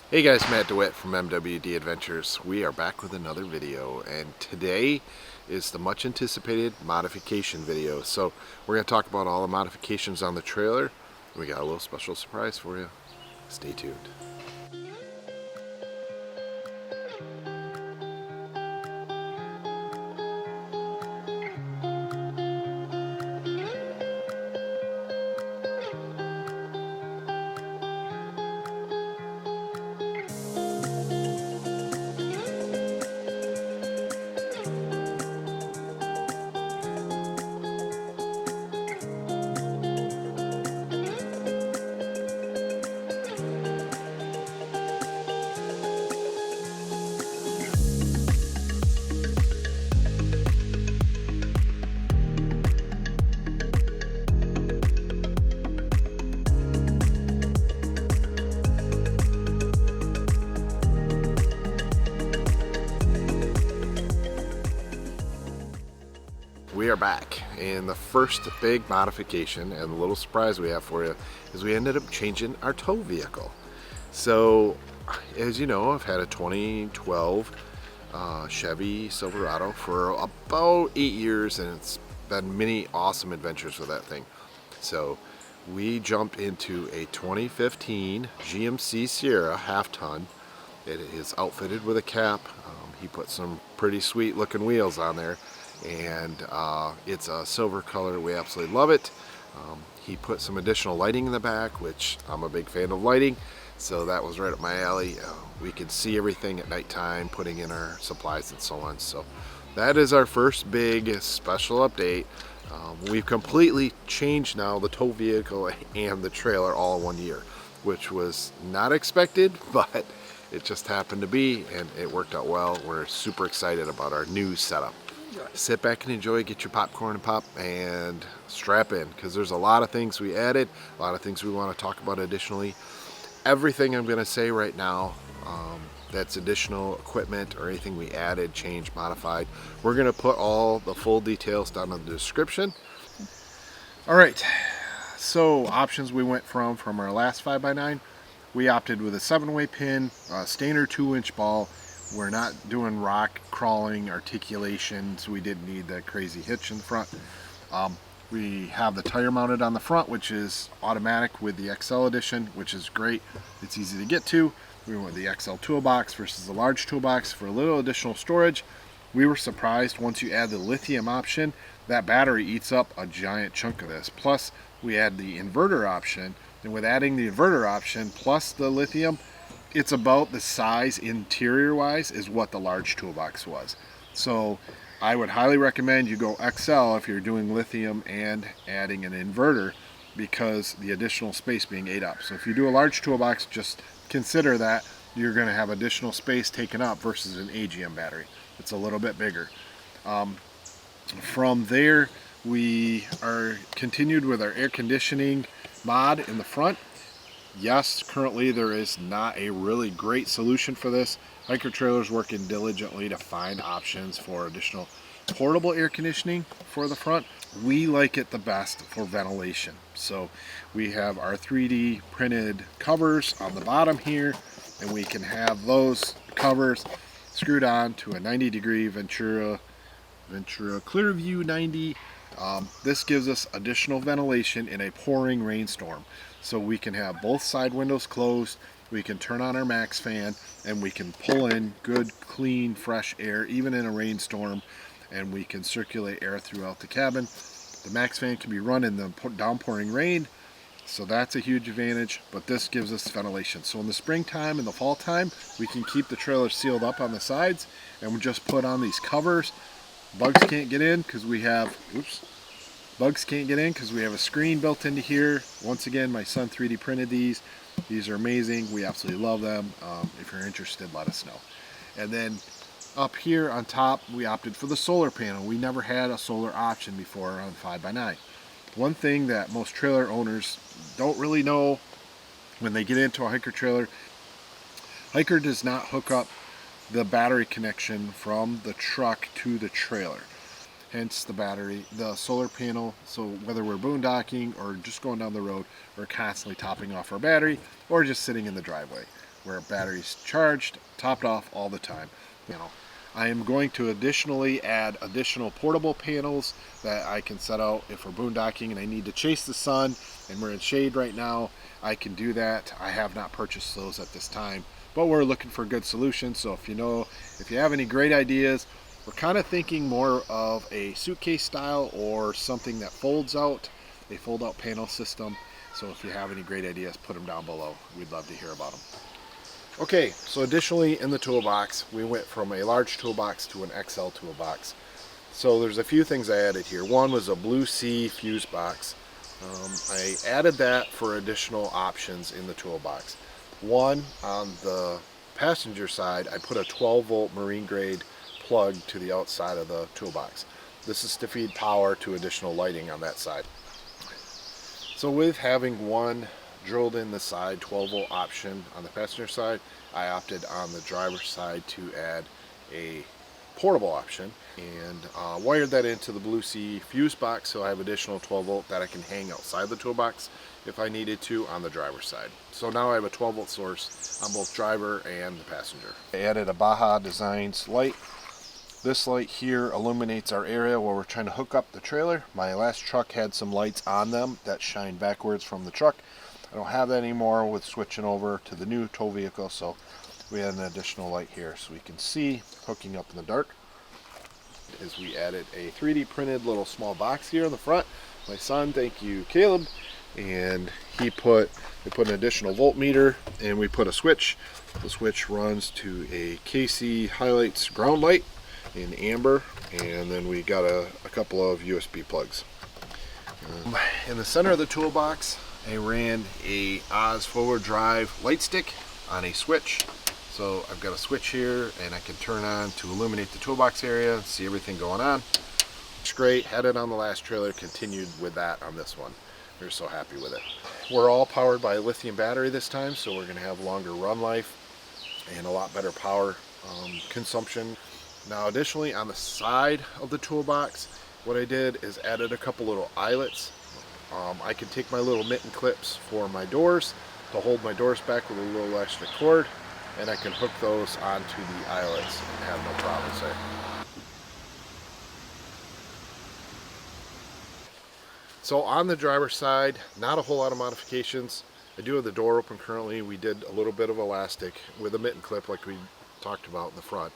Hey guys, Matt DeWitt from MWD Adventures. We are back with another video, and today is the much anticipated modification video. So we're going to talk about all the modifications on the trailer. We got a little special surprise for you. Stay tuned. We are back, and the first big modification and the little surprise we have for you is we ended up changing our tow vehicle. So as you know, I've had a 2012 Chevy Silverado for about 8 years, and it's been many awesome adventures with that thing. So we jumped into a 2015 GMC Sierra half-ton. It is outfitted with a cap. He put some pretty sweet looking wheels on there, and it's a silver color. We absolutely love it. He put some additional lighting in the back, which I'm a big fan of lighting, so that was right up my alley. We can see everything at nighttime, putting in our supplies and so on. So that is our first big special update. We've completely changed now the tow vehicle and the trailer all in 1 year, which was not expected, but it just happened to be, and it worked out well. We're super excited about our new setup. Sit back and enjoy, get your popcorn and pop, and strap in, because there's a lot of things we added, a lot of things we want to talk about additionally. Everything I'm going to say right now that's additional equipment or anything we added, changed, modified, we're going to put all the full details down in the description. All right, so options we went from our last 5x9, we opted with a 7-way pin, a standard 2-inch ball. We're not doing rock crawling articulations. We didn't need that crazy hitch in the front. We have the tire mounted on the front, which is automatic with the XL edition, which is great. It's easy to get to. We went with the XL toolbox versus the large toolbox for a little additional storage. We were surprised once you add the lithium option, that battery eats up a giant chunk of this. Plus, we add the inverter option, and with adding the inverter option plus the lithium, it's about the size interior wise is what the large toolbox was. So I would highly recommend you go XL if you're doing lithium and adding an inverter, because the additional space being ate up. So if you do a large toolbox, just consider that you're going to have additional space taken up versus an AGM battery. It's a little bit bigger. From there, we are continued with our air conditioning mod in the front. Yes, currently there is not a really great solution for this. Hiker Trailer's working diligently to find options for additional portable air conditioning for the front. We like it the best for ventilation. So we have our 3D printed covers on the bottom here, and we can have those covers screwed on to a 90-degree Ventura Clearview 90. This gives us additional ventilation in a pouring rainstorm. So we can have both side windows closed, we can turn on our max fan, and we can pull in good, clean, fresh air even in a rainstorm, and we can circulate air throughout the cabin. The max fan can be run in the downpouring rain, so that's a huge advantage, but this gives us ventilation. So in the springtime and the fall time, we can keep the trailer sealed up on the sides, and we just put on these covers. Bugs can't get in because we have, bugs can't get in because we have a screen built into here. Once again, my son 3D printed these. These are amazing. We absolutely love them. If you're interested, let us know. And then up here on top, we opted for the solar panel. We never had a solar option before on 5x9. One thing that most trailer owners don't really know when they get into a hiker trailer, hiker does not hook up the battery connection from the truck to the trailer. Hence the solar panel. So whether we're boondocking or just going down the road, we're constantly topping off our battery or just sitting in the driveway. where battery's charged, topped off all the time. You know, I am going to additionally add additional portable panels that I can set out if we're boondocking and I need to chase the sun and we're in shade right now. I can do that. I have not purchased those at this time, but we're looking for good solutions. So if you have any great ideas, we're kind of thinking more of a suitcase style or something that folds out, a fold out panel system. So if you have any great ideas, put them down below. We'd love to hear about them. Okay, so additionally in the toolbox, we went from a large toolbox to an XL toolbox. So there's a few things I added here. One was a Blue Sea fuse box. I added that for additional options in the toolbox. One, on the passenger side, I put a 12 volt marine grade plug to the outside of the toolbox. This is to feed power to additional lighting on that side. So with having one drilled in the side 12 volt option on the passenger side, I opted on the driver's side to add a portable option and wired that into the Blue Sea fuse box, so I have additional 12 volt that I can hang outside the toolbox if I needed to on the driver's side. So now I have a 12 volt source on both driver and the passenger. I added a Baja Designs light. This light here illuminates our area where we're trying to hook up the trailer. My last truck had some lights on them that shine backwards from the truck. I don't have that anymore with switching over to the new tow vehicle, so we had an additional light here so we can see hooking up in the dark. Is we added a 3D printed little small box here in the front. My son, thank you Caleb, and we put an additional voltmeter and we put a switch. The switch runs to a KC Highlights ground light in amber, and then we got a couple of USB plugs. In the center of the toolbox, I ran a Oz forward drive light stick on a switch. So I've got a switch here and I can turn on to illuminate the toolbox area and see everything going on. It's great. Had it on the last trailer, continued with that on this one. We're so happy with it. We're all powered by a lithium battery this time, so we're going to have longer run life and a lot better power consumption. Now additionally, on the side of the toolbox, what I did is added a couple little eyelets. I can take my little mitten clips for my doors to hold my doors back with a little extra cord, and I can hook those onto the eyelets and have no problems there. So on the driver's side, not a whole lot of modifications. I do have the door open currently. We did a little bit of elastic with a mitten clip like we talked about in the front.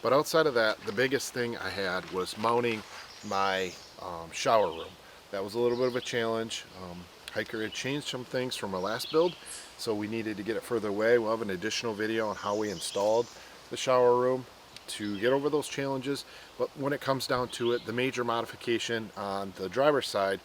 But outside of that, the biggest thing I had was mounting my shower room. That was a little bit of a challenge. Hiker had changed some things from our last build, so we needed to get it further away. We'll have an additional video on how we installed the shower room to get over those challenges. But when it comes down to it, the major modification on the driver's side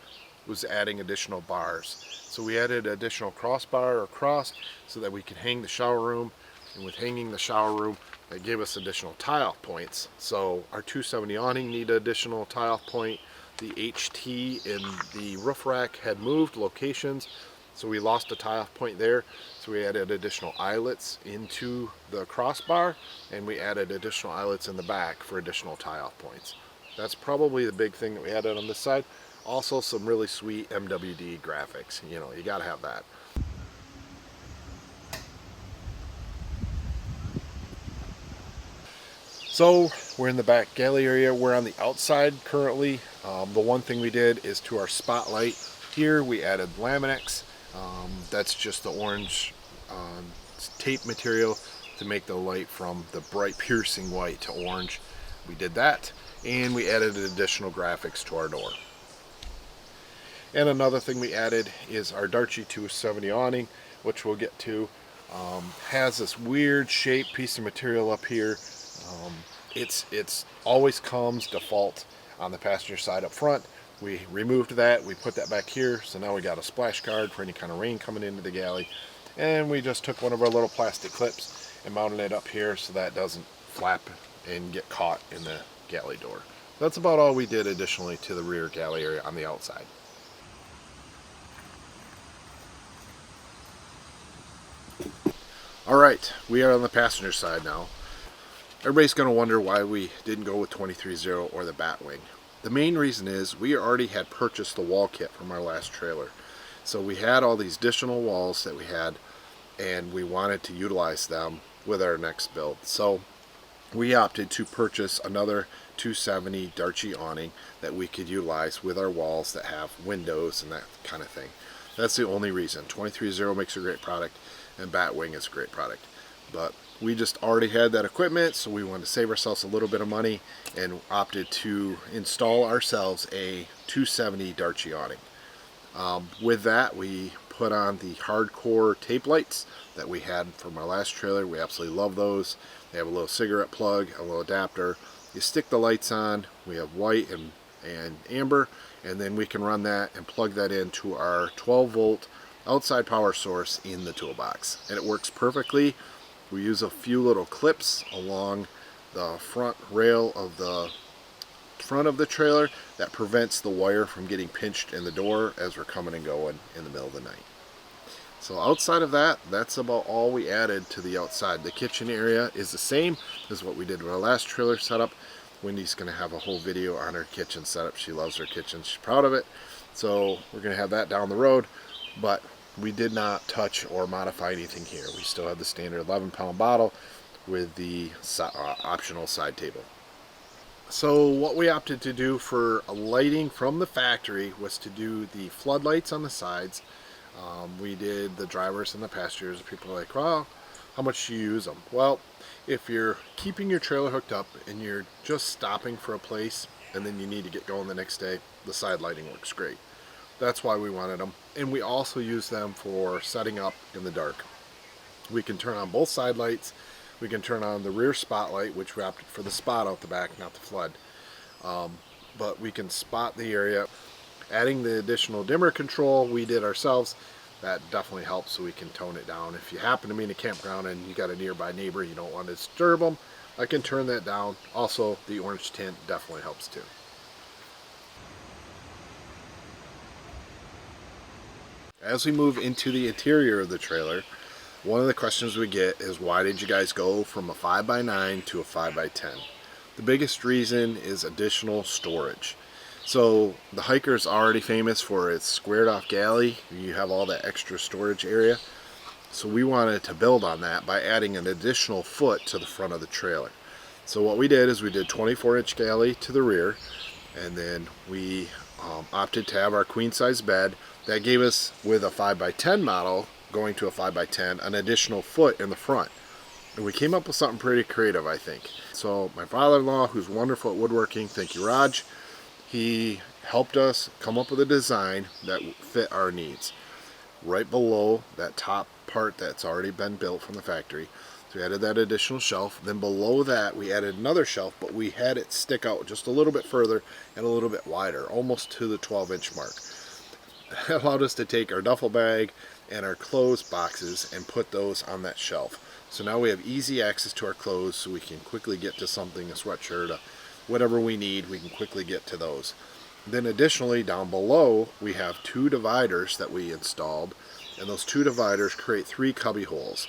was adding additional bars. So we added additional crossbar or cross so that we could hang the shower room, and with hanging the shower room, that gave us additional tie-off points. So our 270 awning needed additional tie-off point. The HT in the roof rack had moved locations, so we lost a tie-off point there. So we added additional eyelets into the crossbar, and we added additional eyelets in the back for additional tie-off points. That's probably the big thing that we added on this side. Also some really sweet MWD graphics. You know, you gotta have that. So we're in the back galley area. We're on the outside currently. The one thing we did is to our spotlight here, we added Laminex. That's just the orange tape material to make the light from the bright piercing white to orange. We did that, and we added additional graphics to our door. And another thing we added is our Darchi 270 awning, which we'll get to. Has this weird shaped piece of material up here. It's always comes default on the passenger side up front. We removed that, we put that back here, so now we got a splash guard for any kind of rain coming into the galley. And we just took one of our little plastic clips and mounted it up here so that doesn't flap and get caught in the galley door. That's about all we did additionally to the rear galley area on the outside. Alright, we are on the passenger side now. Everybody's going to wonder why we didn't go with 23.0 or the Batwing. The main reason is we already had purchased the wall kit from our last trailer. So we had all these additional walls that we had and we wanted to utilize them with our next build. So we opted to purchase another 270 Darchi awning that we could utilize with our walls that have windows and that kind of thing. That's the only reason. 23-0 makes a great product, and Batwing is a great product. But we just already had that equipment, so we wanted to save ourselves a little bit of money and opted to install ourselves a 270 Darchi awning. With that, we put on the hardcore tape lights that we had from our last trailer. We absolutely love those. They have a little cigarette plug, a little adapter. You stick the lights on. We have white and amber, and then we can run that and plug that into our 12-volt outside power source in the toolbox, and it works perfectly. We use a few little clips along the front rail of the front of the trailer that prevents the wire from getting pinched in the door as we're coming and going in the middle of the night. So outside of that, that's about all we added to the outside. The kitchen area is the same as what we did with our last trailer setup. Wendy's going to have a whole video on her kitchen setup. She loves her kitchen. She's proud of it. So we're going to have that down the road. But we did not touch or modify anything here. We still have the standard 11-pound bottle with the optional side table. So what we opted to do for lighting from the factory was to do the floodlights on the sides. We did the drivers and the passengers. People are like, well, how much do you use them? Well, if you're keeping your trailer hooked up and you're just stopping for a place and then you need to get going the next day, the side lighting works great. That's why we wanted them. And we also use them for setting up in the dark. We can turn on both side lights. We can turn on the rear spotlight, which we opted for the spot out the back, not the flood. But we can spot the area. Adding the additional dimmer control we did ourselves, that definitely helps, so we can tone it down. If you happen to be in a campground and you got a nearby neighbor, you don't want to disturb them, I can turn that down. Also, the orange tint definitely helps too. As we move into the interior of the trailer, one of the questions we get is, why did you guys go from a 5x9 to a 5x10? The biggest reason is additional storage. So the hiker is already famous for its squared off galley. You have all that extra storage area. So we wanted to build on that by adding an additional foot to the front of the trailer. So what we did is we did 24-inch galley to the rear, and then we opted to have our queen size bed. That gave us, with a 5x10 model going to a 5x10, an additional foot in the front. And we came up with something pretty creative, I think. So my father-in-law, who's wonderful at woodworking, thank you Raj, he helped us come up with a design that fit our needs. Right below that top part that's already been built from the factory, so we added that additional shelf. Then below that we added another shelf, but we had it stick out just a little bit further and a little bit wider, almost to the 12-inch mark. That allowed us to take our duffel bag and our clothes boxes and put those on that shelf. So now we have easy access to our clothes, so we can quickly get to something, a sweatshirt, whatever we need, we can quickly get to those. Then additionally, down below, we have 2 dividers that we installed, and those 2 dividers create 3 cubby holes.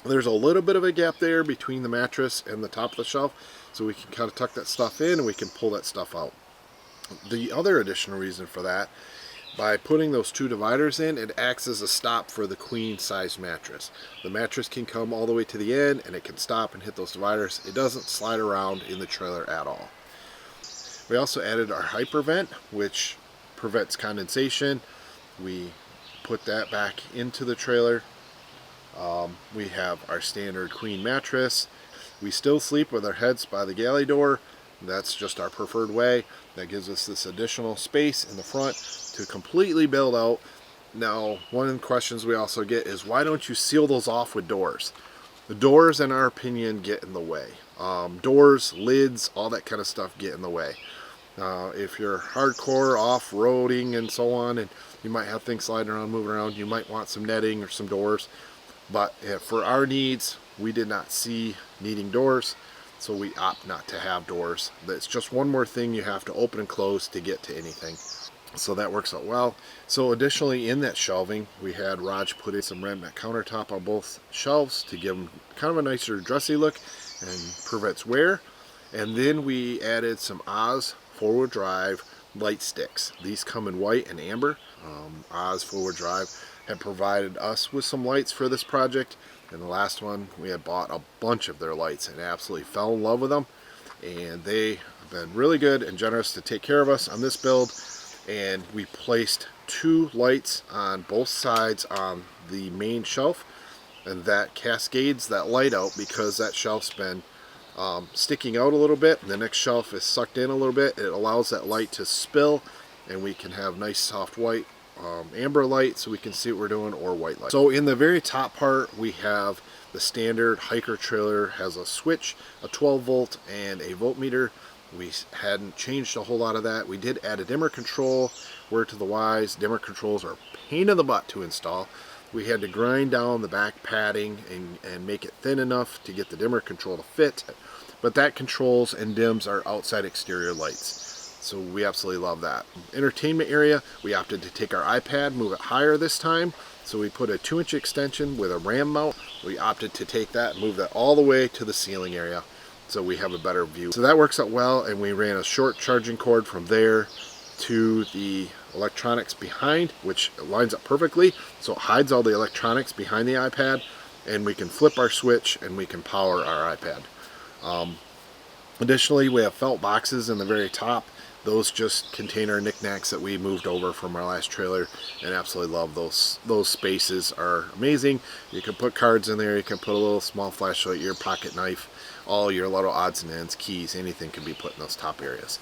There's a little bit of a gap there between the mattress and the top of the shelf, so we can kind of tuck that stuff in and we can pull that stuff out. The other additional reason for that, by putting those 2 dividers in, it acts as a stop for the queen size mattress. The mattress can come all the way to the end and it can stop and hit those dividers. It doesn't slide around in the trailer at all. We also added our hyper vent, which prevents condensation. We put that back into the trailer. We have our standard queen mattress. We still sleep with our heads by the galley door. That's just our preferred way. That gives us this additional space in the front to completely build out. Now, one of the questions we also get is, why don't you seal those off with doors? The doors, in our opinion, get in the way. Doors, lids, all that kind of stuff get in the way. If you're hardcore off-roading and so on, and you might have things sliding around, moving around, you might want some netting or some doors. But for our needs, we did not see needing doors, so we opt not to have doors. It's just one more thing you have to open and close to get to anything. So that works out well. So additionally, in that shelving, we had Raj put in some remnant countertop on both shelves to give them kind of a nicer dressy look and prevents wear. And then we added some Oz four-wheel drive light sticks. These come in white and amber. Oz four-wheel drive had provided us with some lights for this project, and the last one we had bought a bunch of their lights and absolutely fell in love with them, and they have been really good and generous to take care of us on this build. And we placed 2 lights on both sides on the main shelf, and that cascades that light out because that shelf's been sticking out a little bit, and the next shelf is sucked in a little bit. It allows that light to spill, and we can have nice soft white amber light so we can see what we're doing, or white light. So in the very top part we have the standard hiker trailer, has a switch, a 12 volt and a voltmeter. We hadn't changed a whole lot of that. We did add a dimmer control. Word to the wise, dimmer controls are a pain in the butt to install. We had to grind down the back padding and make it thin enough to get the dimmer control to fit, but that controls and dims our outside exterior lights. So we absolutely love that. Entertainment area, we opted to take our iPad, move it higher this time. So we put a 2-inch extension with a RAM mount. We opted to take that and move that all the way to the ceiling area so we have a better view. So that works out well, and we ran a short charging cord from there to the electronics behind, which lines up perfectly. So it hides all the electronics behind the iPad, and we can flip our switch and we can power our iPad. Additionally, we have felt boxes in the very top. Those just contain our knickknacks that we moved over from our last trailer, and absolutely love those. Those spaces are amazing. You can put cards in there, you can put a little small flashlight, your pocket knife, all your little odds and ends, keys, anything can be put in those top areas.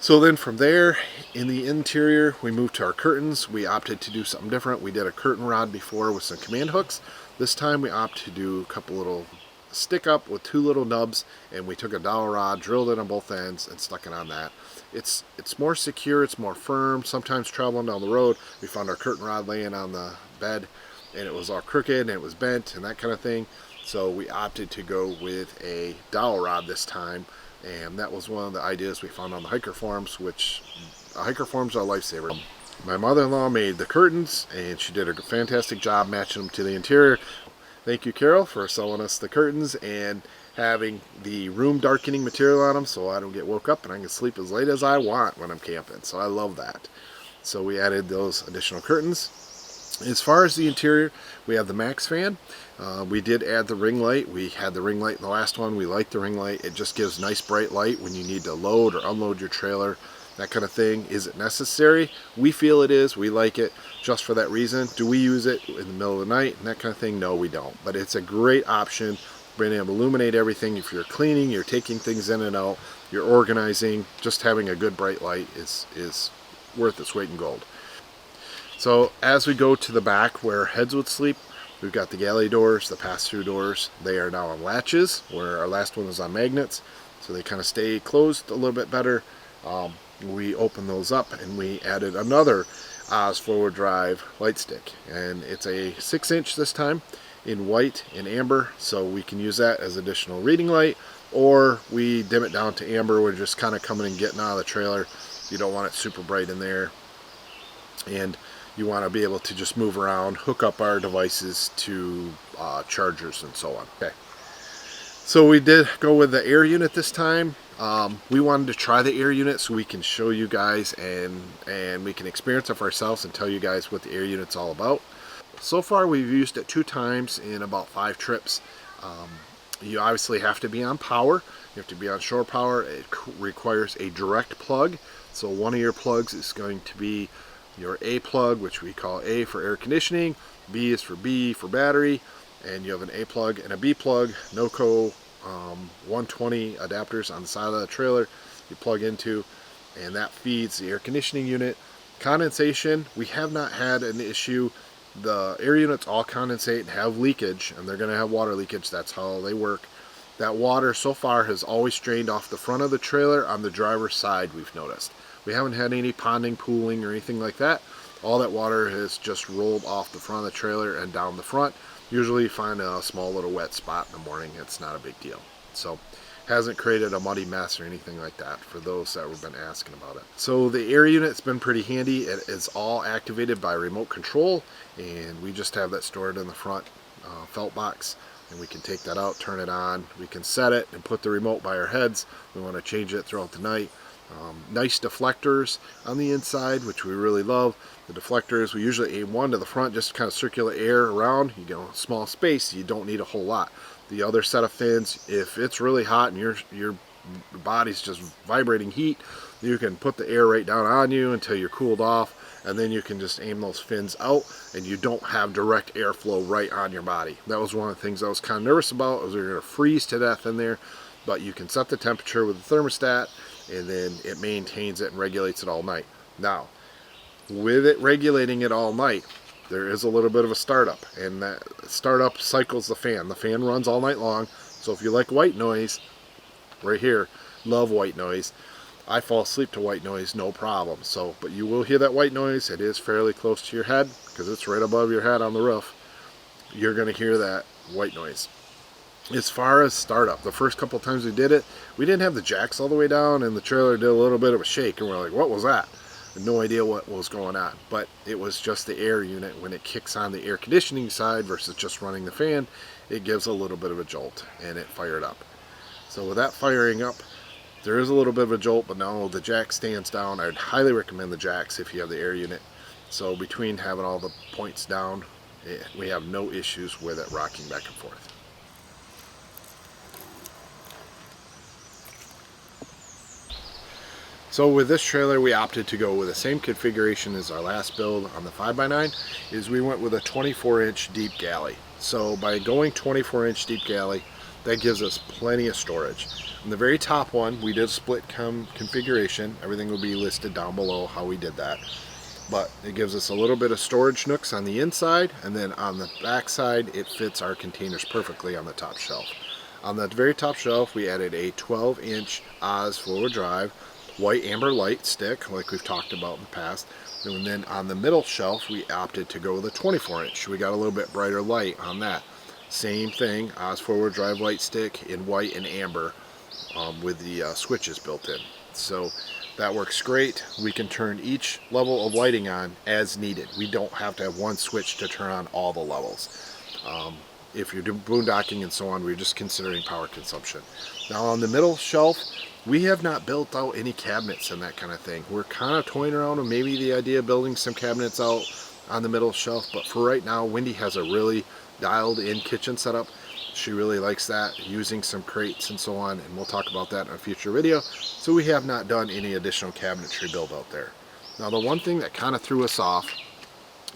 So then from there, in the interior, we moved to our curtains. We opted to do something different. We did a curtain rod before with some command hooks. This time we opted to do a couple little stick up with 2 little nubs, and we took a dowel rod, drilled it on both ends, and stuck it on that. It's more secure, it's more firm. Sometimes traveling down the road, we found our curtain rod laying on the bed, and it was all crooked and it was bent and that kind of thing. So we opted to go with a dowel rod this time, and that was one of the ideas we found on the hiker forums, which hiker forums are a lifesaver. My mother-in-law made the curtains, and she did a fantastic job matching them to the interior. Thank you, Carol, for selling us the curtains and having the room darkening material on them so I don't get woke up and I can sleep as late as I want when I'm camping. So I love that. So we added those additional curtains. As far as the interior, we have the max fan. We did add the ring light. We had the ring light in the last one. We like the ring light. It just gives nice bright light when you need to load or unload your trailer, that kind of thing. Is it necessary? We feel it is. We like it just for that reason. Do we use it in the middle of the night and that kind of thing? No, we don't. But it's a great option. Being able to illuminate everything. If you're cleaning, you're taking things in and out, you're organizing, just having a good bright light is worth its weight in gold. So as we go to the back where heads would sleep, we've got the galley doors, the pass-through doors. They are now on latches, where our last one was on magnets, so they kind of stay closed a little bit better. We opened those up and we added another Oz forward drive light stick, and it's a 6-inch this time in white and amber, so we can use that as additional reading light, or we dim it down to amber. We're just kind of coming and getting out of the trailer. You don't want it super bright in there, and you want to be able to just move around, hook up our devices to chargers and so on. Okay, so we did go with the air unit this time. We wanted to try the air unit so we can show you guys and we can experience it for ourselves and tell you guys what the air unit's all about. So far we've used it 2 times in about 5 trips. You obviously have to be on power. You have to be on shore power. It requires a direct plug. So one of your plugs is going to be your A plug, which we call A for air conditioning. B is for B for battery. And you have an A plug and a B plug. NOCO 120 adapters on the side of the trailer you plug into, and that feeds the air conditioning unit. Condensation, we have not had an issue. The air units all condensate and have leakage, and they're going to have water leakage. That's how they work. That water so far has always drained off the front of the trailer on the driver's side, we've noticed. We haven't had any ponding, pooling, or anything like that. All that water has just rolled off the front of the trailer and down the front. Usually you find a small little wet spot in the morning. It's not a big deal. So hasn't created a muddy mess or anything like that for those that have been asking about it. So the air unit's been pretty handy. It is all activated by remote control, and we just have that stored in the front felt box, and we can take that out, turn it on. We can set it and put the remote by our heads. We want to change it throughout the night. Nice deflectors on the inside, which we really love. The deflectors, we usually aim one to the front just to kind of circulate air around. You get a small space, you don't need a whole lot. The other set of fins, if it's really hot and your body's just vibrating heat, you can put the air right down on you until you're cooled off, and then you can just aim those fins out and you don't have direct airflow right on your body. That was one of the things I was kind of nervous about, was we were going to freeze to death in there. But you can set the temperature with the thermostat, and then it maintains it and regulates it all night. Now, with it regulating it all night, there is a little bit of a startup, and that startup cycles the fan. The fan runs all night long, so if you like white noise, right here, love white noise. I fall asleep to white noise, no problem. So, but you will hear that white noise. It is fairly close to your head, because it's right above your head on the roof. You're going to hear that white noise. As far as startup, the first couple times we did it, we didn't have the jacks all the way down, and the trailer did a little bit of a shake, and we're like, what was that? No idea what was going on, but it was just the air unit. When it kicks on the air conditioning side versus just running the fan, it gives a little bit of a jolt, and it fired up. So with that firing up, there is a little bit of a jolt, but now the jack stands down. I'd highly recommend the jacks if you have the air unit. So between having all the points down, we have no issues with it rocking back and forth. So with this trailer, we opted to go with the same configuration as our last build on the 5x9, is we went with a 24-inch deep galley. So by going 24-inch deep galley, that gives us plenty of storage. On the very top one, we did split configuration. Everything will be listed down below how we did that. But it gives us a little bit of storage nooks on the inside, and then on the back side, it fits our containers perfectly on the top shelf. On the very top shelf, we added a 12-inch Oz four-wheel drive, white amber light stick, like we've talked about in the past. And then on the middle shelf, we opted to go with a 24-inch. We got a little bit brighter light on that. Same thing, Oz four-wheel drive light stick in white and amber with the switches built in. So that works great. We can turn each level of lighting on as needed. We don't have to have one switch to turn on all the levels. If you're doing boondocking and so on, we're just considering power consumption. Now on the middle shelf, we have not built out any cabinets and that kind of thing. We're kind of toying around with maybe the idea of building some cabinets out on the middle shelf, but for right now, Wendy has a really dialed in kitchen setup. She really likes that, using some crates and so on, and we'll talk about that in a future video. So we have not done any additional cabinetry build out there. Now the one thing that kind of threw us off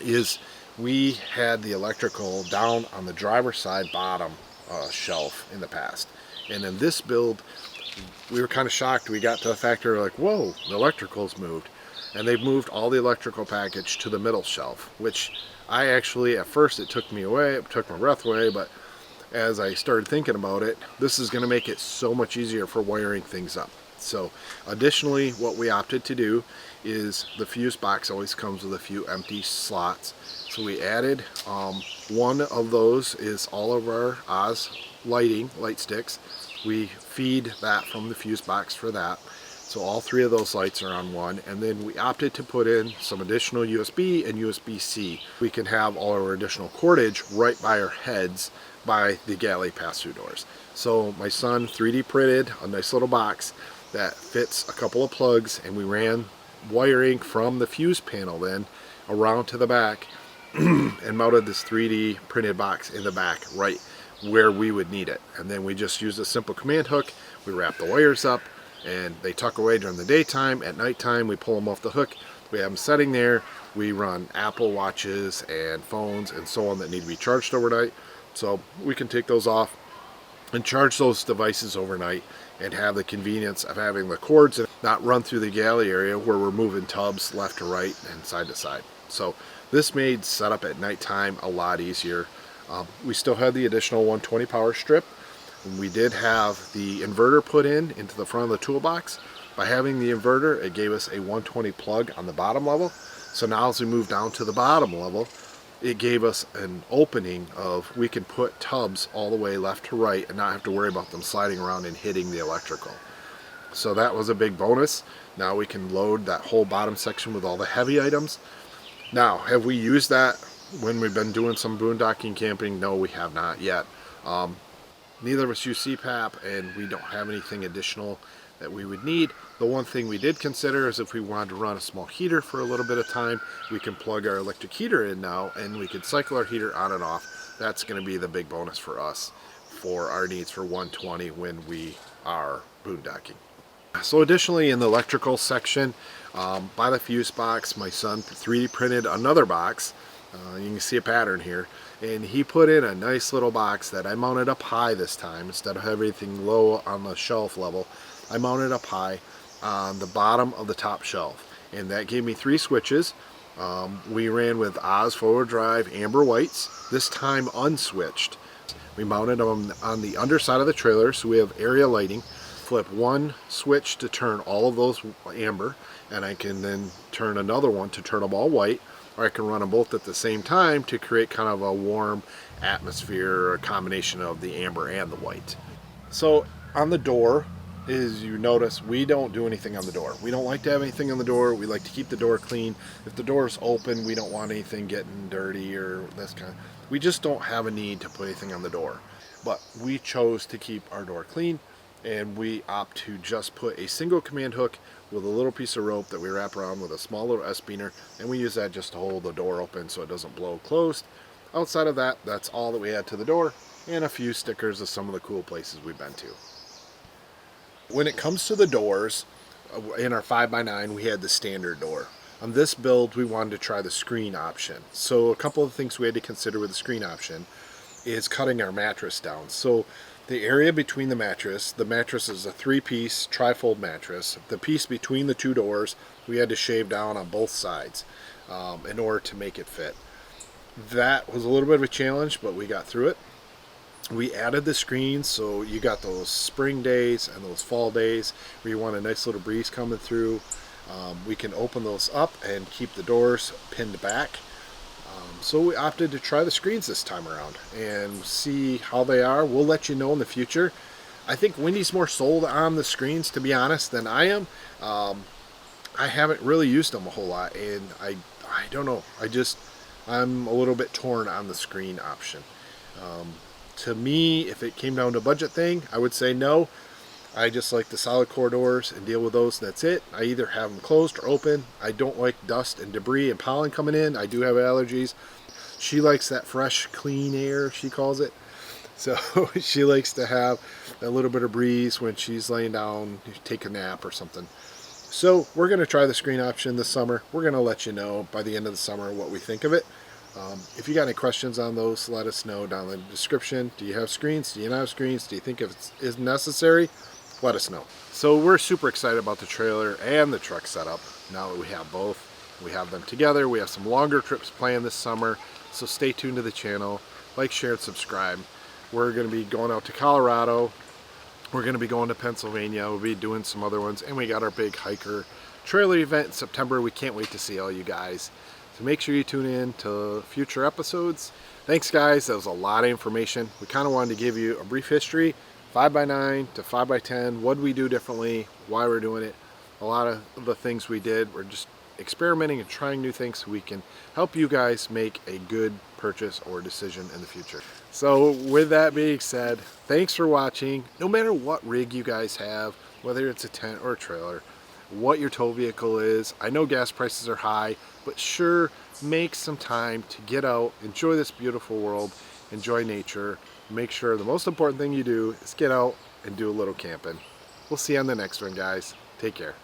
is we had the electrical down on the driver's side bottom shelf in the past. And in this build, we were kind of shocked. We got to the factory, like, whoa, the electrical's moved. And they've moved all the electrical package to the middle shelf, which I actually, at first it took me away, it took my breath away, but as I started thinking about it, this is going to make it so much easier for wiring things up. So additionally, what we opted to do is the fuse box always comes with a few empty slots. So we added one of those is all of our Oz light sticks. We feed that from the fuse box for that. So all three of those lights are on one, and then we opted to put in some additional USB and USB-C. We can have all our additional cordage right by our heads by the Galley pass-through doors. So my son 3D printed a nice little box that fits a couple of plugs, and we ran wiring from the fuse panel then around to the back and mounted this 3D printed box in the back right where we would need it. And then we just used a simple command hook. We wrap the wires up and they tuck away during the daytime. At nighttime, we pull them off the hook. We have them setting there. We run Apple Watches and phones and so on that need to be charged overnight. So we can take those off and charge those devices overnight and have the convenience of having the cords not run through the galley area where we're moving tubs left to right and side to side. So this made setup at nighttime a lot easier. We still had the additional 120 power strip. We did have the inverter put into the front of the toolbox. By having the inverter, it gave us a 120 plug on the bottom level. So now as we move down to the bottom level, it gave us an opening of we can put tubs all the way left to right and not have to worry about them sliding around and hitting the electrical. So that was a big bonus. Now we can load that whole bottom section with all the heavy items. Now, have we used that when we've been doing some boondocking camping? No, we have not yet. Neither of us use CPAP, and we don't have anything additional that we would need. The one thing we did consider is if we wanted to run a small heater for a little bit of time, we can plug our electric heater in now and we can cycle our heater on and off. That's going to be the big bonus for us for our needs for 120 when we are boondocking. So additionally, in the electrical section, by the fuse box, my son 3D printed another box. You can see a pattern here, and he put in a nice little box that I mounted up high this time. Instead of having everything low on the shelf level, I mounted up high on the bottom of the top shelf, and that gave me 3 switches. We ran with Oz forward drive amber whites, this time unswitched. We mounted them on the underside of the trailer, so we have area lighting. Flip one switch to turn all of those amber, and I can then turn another one to turn them all white, or I can run them both at the same time to create kind of a warm atmosphere, or a combination of the amber and the white. So on the door, as you notice, we don't do anything on the door. We don't like to have anything on the door. We like to keep the door clean. If the door is open, we don't want anything getting dirty or this kind of. We just don't have a need to put anything on the door. But we chose to keep our door clean, and we opt to just put a single command hook with a little piece of rope that we wrap around with a small little S-beaner, and we use that just to hold the door open so it doesn't blow closed. Outside of that, that's all that we add to the door, and a few stickers of some of the cool places we've been to. When it comes to the doors, in our 5x9 we had the standard door. On this build we wanted to try the screen option. So a couple of things we had to consider with the screen option is cutting our mattress down. So the area between the mattress is a 3-piece trifold mattress. The piece between the 2 doors we had to shave down on both sides in order to make it fit. That was a little bit of a challenge, but we got through it. We added the screens, so you got those spring days and those fall days where you want a nice little breeze coming through. We can open those up and keep the doors pinned back. So we opted to try the screens this time around and see how they are. We'll let you know in the future. I think Wendy's more sold on the screens, to be honest, than I am. I haven't really used them a whole lot, and I don't know. I'm a little bit torn on the screen option. To me, if it came down to a budget thing, I would say no. I just like the solid core doors and deal with those, and that's it. I either have them closed or open. I don't like dust and debris and pollen coming in. I do have allergies. She likes that fresh, clean air, she calls it. So she likes to have a little bit of breeze when she's laying down, take a nap or something. So we're going to try the screen option this summer. We're going to let you know by the end of the summer what we think of it. If you got any questions on those, let us know down in the description. Do you have screens? Do you not have screens? Do you think if it is necessary? Let us know. So we're super excited about the trailer and the truck setup now that we have both. We have them together. We have some longer trips planned this summer, so stay tuned to the channel. Like, share, and subscribe. We're going to be going out to Colorado. We're going to be going to Pennsylvania. We'll be doing some other ones, and we got our big hiker trailer event in September. We can't wait to see all you guys. So make sure you tune in to future episodes. Thanks, guys. That was a lot of information. We kind of wanted to give you a brief history, 5x9 to 5x10, what did we do differently, why we're doing it. A lot of the things we did, we're just experimenting and trying new things so we can help you guys make a good purchase or decision in the future. So with that being said, thanks for watching. No matter what rig you guys have, whether it's a tent or a trailer, what your tow vehicle is, I know gas prices are high, but sure, make some time to get out, enjoy this beautiful world, enjoy nature. Make sure the most important thing you do is get out and do a little camping. We'll see you on the next one, guys. Take care.